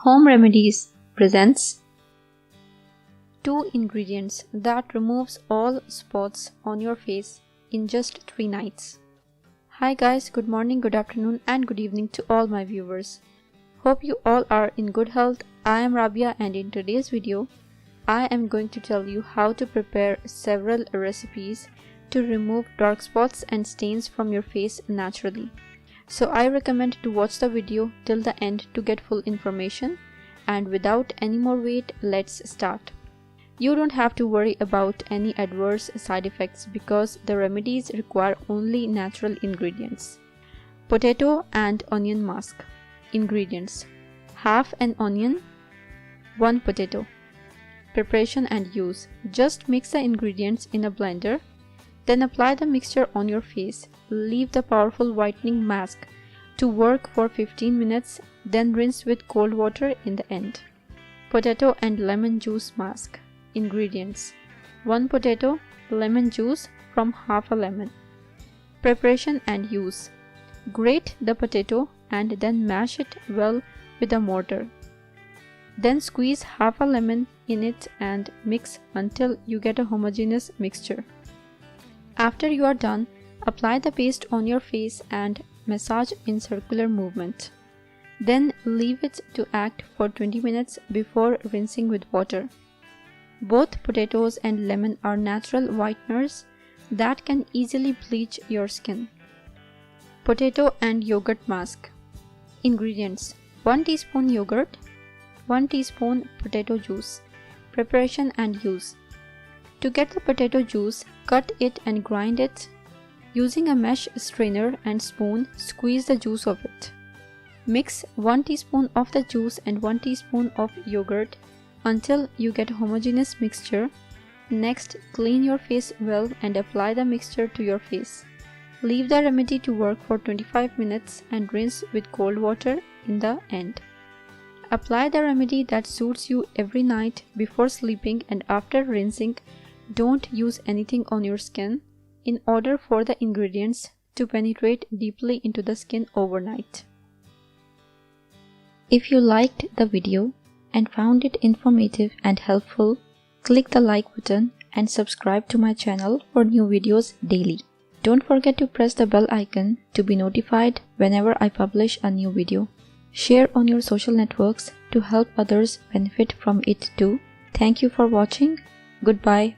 Home Remedies presents 2 ingredients that removes all spots on your face in just 3 nights. Hi guys, good morning, good afternoon and good evening to all my viewers. Hope you all are in good health. I am Rabia and in today's video, I am going to tell you how to prepare several recipes to remove dark spots and stains from your face naturally. So I recommend to watch the video till the end to get full information, and without any more wait, let's start. You don't have to worry about any adverse side effects because the remedies require only natural ingredients. Potato and onion mask. Ingredients: half an onion, 1 potato. Preparation and use: just mix the ingredients in a blender, then apply the mixture on your face. Leave the powerful whitening mask to work for 15 minutes, then rinse with cold water in the end. Potato and lemon juice mask. Ingredients: 1 potato, lemon juice from half a lemon. Preparation and use: grate the potato and then mash it well with a mortar. Then squeeze half a lemon in it and mix until you get a homogeneous mixture. After you are done, apply the paste on your face and massage in circular movement. Then leave it to act for 20 minutes before rinsing with water. Both potatoes and lemon are natural whiteners that can easily bleach your skin. Potato and yogurt mask. Ingredients: 1 teaspoon yogurt, 1 teaspoon potato juice. Preparation and use: to get the potato juice, cut it and grind it. Using a mesh strainer and spoon, squeeze the juice of it. Mix 1 teaspoon of the juice and 1 teaspoon of yogurt until you get a homogeneous mixture. Next, clean your face well and apply the mixture to your face. Leave the remedy to work for 25 minutes and rinse with cold water in the end. Apply the remedy that suits you every night before sleeping, and after rinsing, don't use anything on your skin in order for the ingredients to penetrate deeply into the skin overnight. If you liked the video and found it informative and helpful, click the like button and subscribe to my channel for new videos daily. Don't forget to press the bell icon to be notified whenever I publish a new video. Share on your social networks to help others benefit from it too. Thank you for watching. Goodbye.